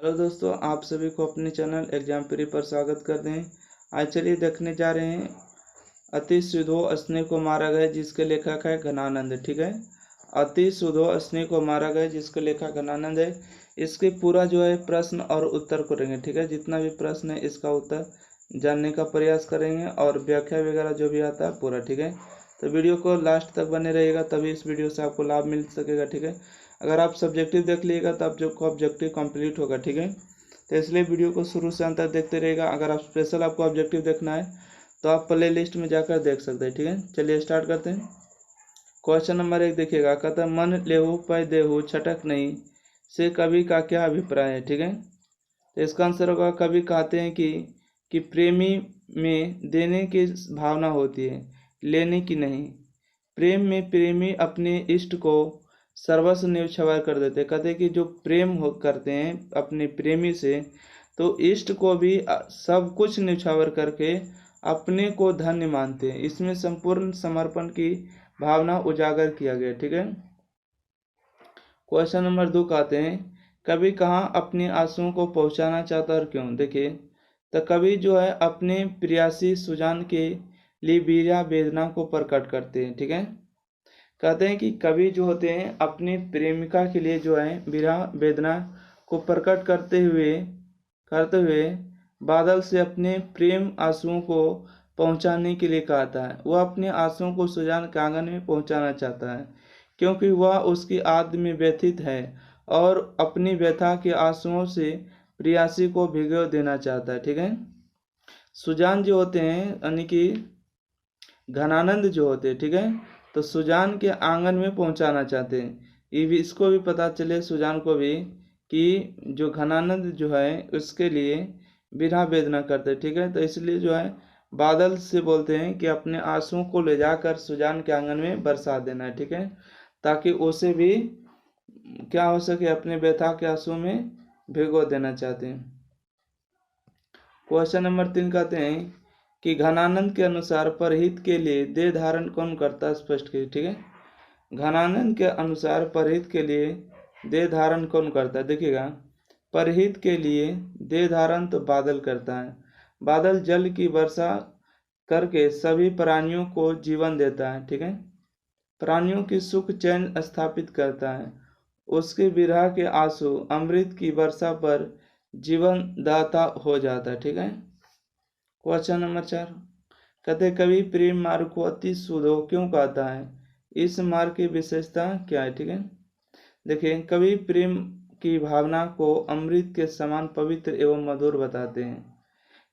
Hello दोस्तों, आप सभी को अपने चैनल एग्जाम प्री पर स्वागत करते हैं। आज चलिए देखने जा रहे हैं अति सुधो स्नेह को मारा गया जिसके लेखक है घनानंद। ठीक है, अति सुधो स्नेह को मारा गया जिसके लेखक घनानंद है। इसके पूरा जो है प्रश्न और उत्तर करेंगे। ठीक है, जितना भी प्रश्न है इसका उत्तर जानने का प्रयास करेंगे और व्याख्या वगैरह जो भी आता है पूरा। ठीक है, तो वीडियो को लास्ट तक बने रहेगा, तभी इस वीडियो से आपको लाभ मिल सकेगा। ठीक है, अगर आप सब्जेक्टिव देख लीजिएगा तो आप जो ऑब्जेक्टिव कंप्लीट होगा। ठीक है, तो इसलिए वीडियो को शुरू से अंत तक देखते रहेगा। अगर आप स्पेशल आपको ऑब्जेक्टिव देखना है तो आप प्ले लिस्ट में जाकर देख सकते हैं। ठीक है, चलिए स्टार्ट करते हैं। क्वेश्चन नंबर 1 देखिएगा, कहता है मन लेहु पै देहु छटक नहीं से कवि का क्या अभिप्राय है। ठीक है, तो इसका आंसर होगा, कवि कहते हैं कि प्रेमी में देने की भावना होती है, लेने की नहीं। प्रेम में प्रेमी अपने इष्ट को सर्वस्व न्यौछावर कर देते। कहते हैं कि जो प्रेम करते हैं अपने प्रेमी से, तो इष्ट को भी सब कुछ न्यौछावर करके अपने को धन्य मानते हैं। इसमें संपूर्ण समर्पण की भावना उजागर किया गया। ठीक है, क्वेश्चन नंबर 2 कहते हैं, कवि कहाँ अपने आंसुओं को पहुंचाना चाहता और क्यों। देखिए, तो कवि जो है अपने प्रियासी सुजान के लिए वीरा वेदना को प्रकट करते हैं। ठीक है, कहते हैं कि कवि जो होते हैं अपनी प्रेमिका के लिए जो है विरह वेदना को प्रकट करते हुए बादल से अपने प्रेम आंसुओं को पहुंचाने के लिए कहता है। वह अपने आंसुओं को सुजान के आंगन में पहुंचाना चाहता है क्योंकि वह उसकी आत्म में व्यथित है और अपनी व्यथा के आंसुओं से प्रियासी को भिगो देना चाहता है। ठीक है, सुजान जो होते हैं यानी कि घनानंद जो होते हैं, ठीक है, तो सुजान के आंगन में पहुंचाना चाहते हैं। ये भी इसको भी पता चले सुजान को भी कि जो घनानंद जो है उसके लिए विरह वेदना करते हैं। ठीक है, तो इसलिए जो है बादल से बोलते हैं कि अपने आंसुओं को ले जाकर सुजान के आंगन में बरसा देना है। ठीक है, ताकि उसे भी क्या हो सके, अपने व्यथा के आंसू में भिगो देना चाहते हैं। क्वेश्चन नंबर 3 कहते हैं कि घनानंद के अनुसार परहित के लिए देह धारण कौन करता है, स्पष्ट कीजिए। ठीक है, घनानंद के अनुसार परहित के लिए देह धारण कौन करता है। देखिएगा, परहित के लिए देह धारण तो बादल करता है। बादल जल की वर्षा करके सभी प्राणियों को जीवन देता है। ठीक है, प्राणियों की सुख चैन स्थापित करता है। उसके विरह के आंसू अमृत की वर्षा पर जीवन दाता हो जाता है। ठीक है, क्वेश्चन नंबर 4 कहते कवि प्रेम मार्ग को अति सुधो क्यों कहता है, इस मार्ग की विशेषता क्या है। ठीक है, देखिए, कवि प्रेम की भावना को अमृत के समान पवित्र एवं मधुर बताते हैं।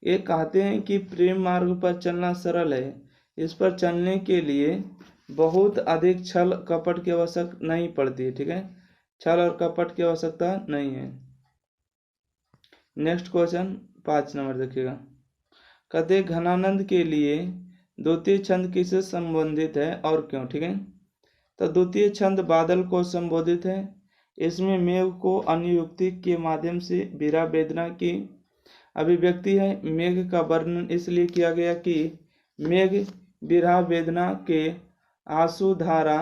ये कहते हैं कि प्रेम मार्ग पर चलना सरल है। इस पर चलने के लिए बहुत अधिक छल कपट की आवश्यकता नहीं पड़ती है। ठीक है, छल और कपट की आवश्यकता नहीं है। नेक्स्ट क्वेश्चन 5 नंबर देखिएगा, कहते घनानंद के लिए द्वितीय छंद किससे संबंधित है और क्यों। ठीक है, तो द्वितीय छंद बादल को संबोधित है। इसमें मेघ को अनुयुक्ति के माध्यम से विरह वेदना की अभिव्यक्ति है। मेघ का वर्णन इसलिए किया गया कि मेघ विरह वेदना के आंसू धारा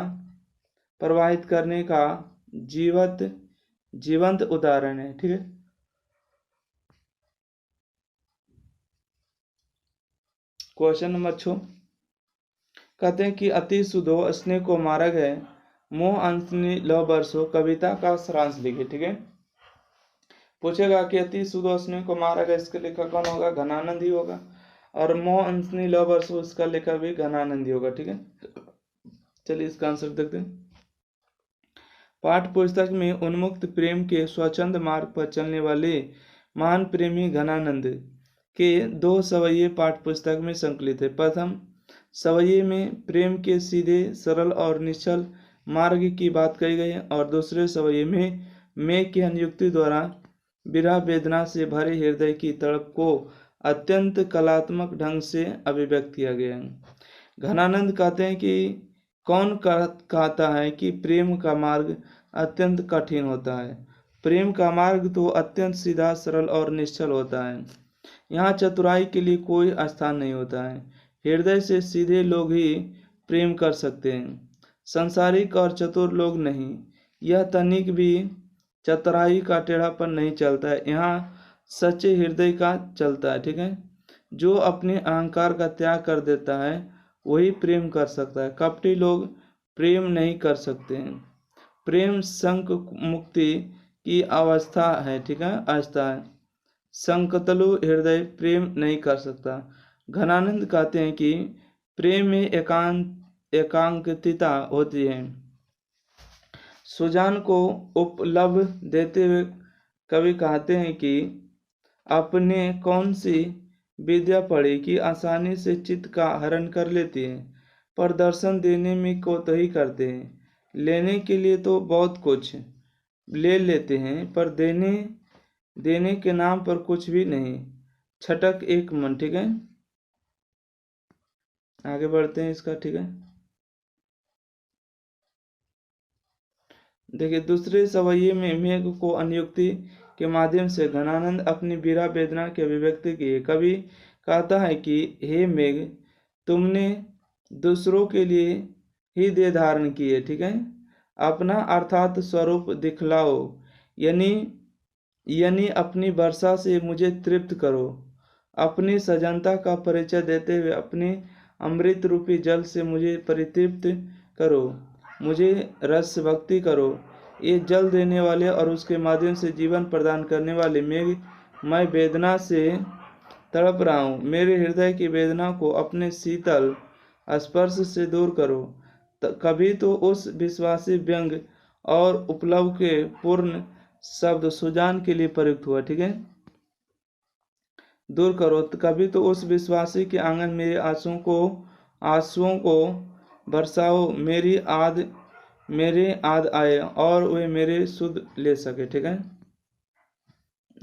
प्रवाहित करने का जीवंत उदाहरण है। ठीक है, क्वेश्चन नंबर 6 कहते हैं कि अति सुधो स्नेह को मारा गया मोह अंशनी लव बरसो कविता का सारांश लिखे। ठीक है, पूछेगा कि अति सुधो स्नेह को मारा गया, इसके लेखक कौन होगा, घनानंद ही होगा। और मोह अंशनी लव बरसो इसका लेखक भी घनानंद ही होगा। ठीक है, चलिए इसका आंसर देखते हैं। पाठ पुस्तक में उन्मुक्त प्रेम के स्वच्छंद मार्ग पर चलने वाले महान प्रेमी घनानंद के 2 सवैये पाठ पुस्तक में संकलित है। प्रथम सवैये में प्रेम के सीधे सरल और निश्चल मार्ग की बात कही गई है और दूसरे सवैये में मेघ की अनुयुक्ति द्वारा विरह वेदना से भरे हृदय की तड़प को अत्यंत कलात्मक ढंग से अभिव्यक्त किया गया है। घनानंद कहते हैं कि कौन कहता है कि प्रेम का मार्ग अत्यंत कठिन होता है। प्रेम का मार्ग तो अत्यंत सीधा सरल और निश्चल होता है। यहाँ चतुराई के लिए कोई स्थान नहीं होता है। हृदय से सीधे लोग ही प्रेम कर सकते हैं, संसारिक और चतुर लोग नहीं। यह तनिक भी चतुराई का टेढ़ापन नहीं चलता है, यहाँ सच्चे हृदय का चलता है। ठीक है, जो अपने अहंकार का त्याग कर देता है वही प्रेम कर सकता है। कपटी लोग प्रेम नहीं कर सकते हैं। प्रेम संक मुक्ति की अवस्था है। ठीक है, अवस्था है। संकतलु हृदय प्रेम नहीं कर सकता। घनानंद कहते हैं कि प्रेम में एकांकितता होती है। सुजान को उपलब्ध देते हुए कवि कहते हैं कि आपने कौन सी विद्या पढ़ी कि आसानी से चित्त का हरण कर लेती है, पर दर्शन देने में कोताही करते हैं। लेने के लिए तो बहुत कुछ ले लेते हैं, पर देने के नाम पर कुछ भी नहीं। छटक एक मन। ठीक है, आगे बढ़ते हैं इसका। ठीक है, देखिए दूसरे सवैये में मेघ को अनुयुक्ति के माध्यम से घनानंद अपनी विरह वेदना की अभिव्यक्ति की। कवि कहता है कि हे मेघ, तुमने दूसरों के लिए ही देह धारण की है। ठीक है, अपना अर्थात स्वरूप दिखलाओ, यानी अपनी वर्षा से मुझे तृप्त करो। अपनी सजनता का परिचय देते हुए अपने अमृत रूपी जल से मुझे परितृप्त करो। मुझे रस भक्ति करो। ये जल देने वाले और उसके माध्यम से जीवन प्रदान करने वाले मेघ, मैं वेदना से तड़प रहा हूँ। मेरे हृदय की वेदना को अपने शीतल स्पर्श से दूर करो। कभी तो उस विश्वासी व्यंग और उपलब्ध के पूर्ण शब्द सुजान के लिए प्रयुक्त हुआ। ठीक है, दूर करो। कभी तो उस विश्वासी के आंगन मेरे आंसुओं को बरसाओ। मेरे आद आए और वे मेरे सुध ले सके। ठीक है,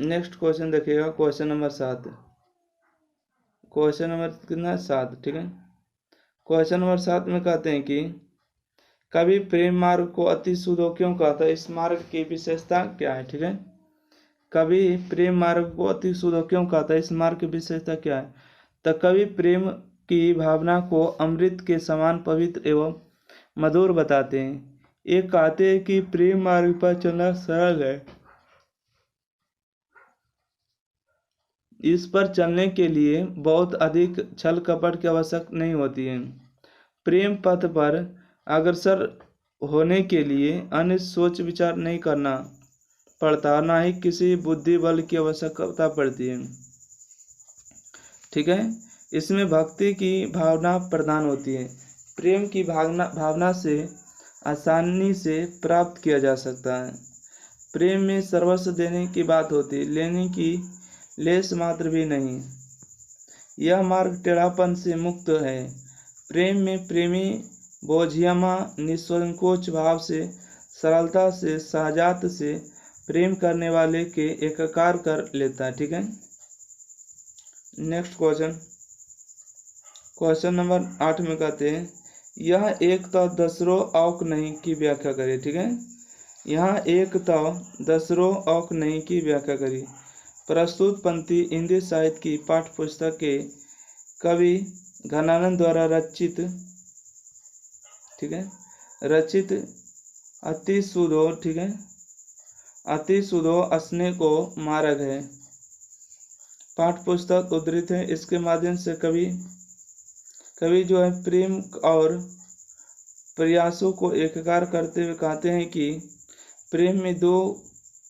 नेक्स्ट क्वेश्चन देखिएगा, क्वेश्चन नंबर 7। क्वेश्चन नंबर कितना, 7। ठीक है, क्वेश्चन नंबर 7 में कहते हैं कि कभी प्रेम मार्ग को अति सुधो क्यों कहता है, इस मार्ग की विशेषता क्या है। ठीक है, कभी प्रेम मार्ग को अति सुधो क्यों कहता है, इस मार्ग की विशेषता क्या है। तो कवि प्रेम की भावना को अमृत के समान पवित्र एवं मधुर बताते हैं। ये कहते हैं कि प्रेम मार्ग पर चलना सरल है। इस पर चलने के लिए बहुत अधिक छल कपट की आवश्यकता नहीं होती है। प्रेम पथ पर अग्रसर होने के लिए अन्य सोच विचार नहीं करना पड़ता, ना ही किसी बुद्धि बल की आवश्यकता पड़ती है। ठीक है, इसमें भक्ति की भावना प्रदान होती है। प्रेम की भावना से आसानी से प्राप्त किया जा सकता है। प्रेम में सर्वस्व देने की बात होती है, लेने की लेस मात्र भी नहीं। यह मार्ग टेढ़ापन से मुक्त है। प्रेम में प्रेमी बोझियमा निसंकोच भाव से, सरलता से, सहजात से प्रेम करने वाले के एकाकार कर लेता है। ठीक है, नेक्स्ट क्वेश्चन नंबर 8 में कहते हैं यह एक तो दसरों औक नहीं की व्याख्या करिए। ठीक है, यहाँ एक तो दसरों औक नहीं की व्याख्या करिए। प्रस्तुत पंक्ति हिंदी साहित्य की पाठ्य पुस्तक के कवि घनानंद द्वारा रचित, ठीक है, रचित अति सुधो, ठीक है, अति सुधो असने को मार्ग है पाठ्य पुस्तक उद्धृत है। इसके माध्यम से कवि जो है प्रेम और प्रयासों को एकाकार करते हुए कहते हैं कि प्रेम में दो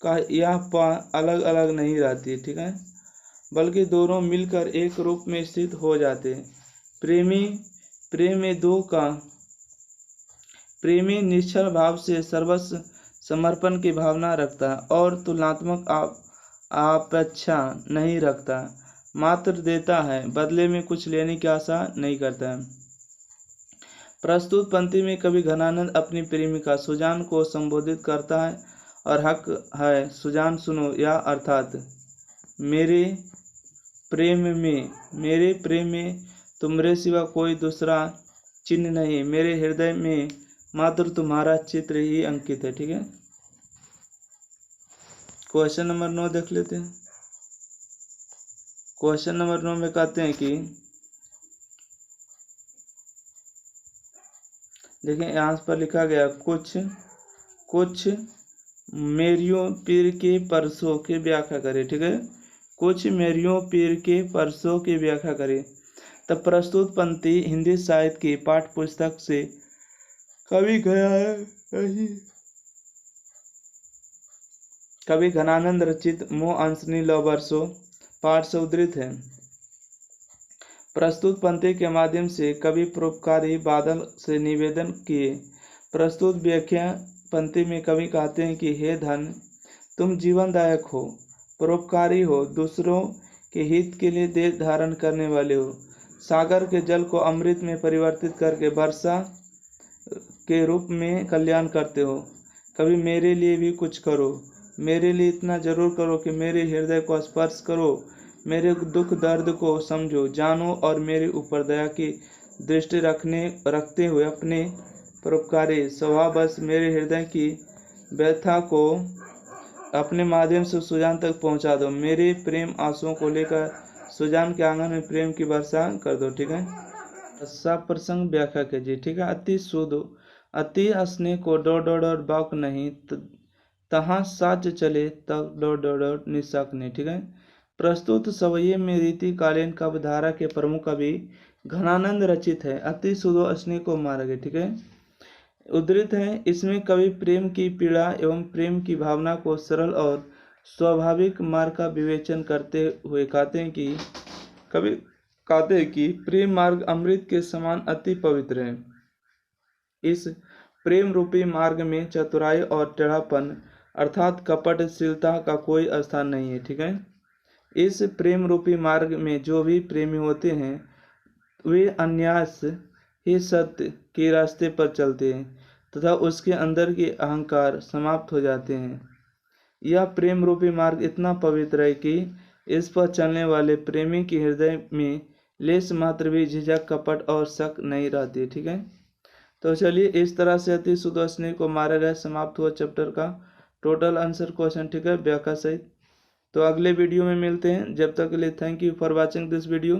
का यह पा अलग अलग नहीं रहती। ठीक है, बल्कि दोनों मिलकर एक रूप में स्थित हो जाते हैं। प्रेमी निश्चल भाव से सर्वस्व समर्पण की भावना रखता है और तुलनात्मक अपेक्षा नहीं रखता, मात्र देता है, बदले में कुछ लेने की आशा नहीं करता है। प्रस्तुत पंक्ति में कवि घनानंद अपनी प्रेमिका सुजान को संबोधित करता है और हक है सुजान सुनो, या अर्थात मेरे प्रेम में तुम्हारे सिवा कोई दूसरा चिन्ह नहीं, मेरे हृदय में मात्र तुम्हारा चित्र ही अंकित है। ठीक है, क्वेश्चन नंबर 9 देख लेते हैं। क्वेश्चन नंबर 9 में कहते हैं कि देखिए यहाँ पर लिखा गया कुछ मेरियों पीर के परसों की व्याख्या करें। ठीक है, कुछ मेरियों पीर के परसों की व्याख्या करें। तब प्रस्तुत पंक्ति हिंदी साहित्य की पाठ्य पुस्तक से कवि गया है नहीं, कवि घनानंद रचित मोह अंशनी लवर्षो पाठ से उद्धृत है। प्रस्तुत पंक्ति के माध्यम से कवि परोपकारी बादल से निवेदन किए। प्रस्तुत व्याख्या पंक्ति में कवि कहते हैं कि हे धन, तुम जीवनदायक हो, परोपकारी हो, दूसरों के हित के लिए देह धारण करने वाले हो, सागर के जल को अमृत में परिवर्तित करके वर्षा के रूप में कल्याण करते हो। कभी मेरे लिए भी कुछ करो, मेरे लिए इतना जरूर करो कि मेरे हृदय को स्पर्श करो, मेरे दुख दर्द को समझो, जानो और मेरे ऊपर दया की दृष्टि रखते हुए अपने परोपकारी स्वभाववश मेरे हृदय की व्यथा को अपने माध्यम से सुजान तक पहुंचा दो। मेरे प्रेम आंसुओं को लेकर सुजान के आंगन में प्रेम की वर्षा कर दो। ठीक है, सब प्रसंग व्याख्या कीजिए। ठीक है, अति शुद्ध अति स्नेह को डोर बाक नहीं, तहाँ साज चले तब डोर निशाक नहीं। ठीक है, प्रस्तुत सवये में रीतिकालीन काव्यधारा के प्रमुख कवि घनानंद रचित है। अति शुद्ध स्नेह को मारा गया। ठीक है, उद्धृत है। इसमें कवि प्रेम की पीड़ा एवं प्रेम की भावना को सरल और स्वाभाविक मार्ग का विवेचन करते हुए कहते हैं कि कवि कहते हैं कि प्रेम मार्ग अमृत के समान अति पवित्र है। इस प्रेम रूपी मार्ग में चतुराई और टेढ़ापन अर्थात कपटशीलता का कोई स्थान नहीं है। ठीक है, इस प्रेम रूपी मार्ग में जो भी प्रेमी होते हैं वे अन्यास ही सत्य के रास्ते पर चलते हैं तथा उसके अंदर के अहंकार समाप्त हो जाते हैं। यह प्रेम रूपी मार्ग इतना पवित्र है कि इस पर चलने वाले प्रेमी के हृदय में लेश मात्र भी झिझक, कपट और शक नहीं रहती। ठीक है, तो चलिए इस तरह से अति शुद्ध स्नेह को मारा गया समाप्त हुआ चैप्टर का टोटल आंसर क्वेश्चन। ठीक है, व्याख्या सहित। तो अगले वीडियो में मिलते हैं, जब तक के लिए thank you for watching this video.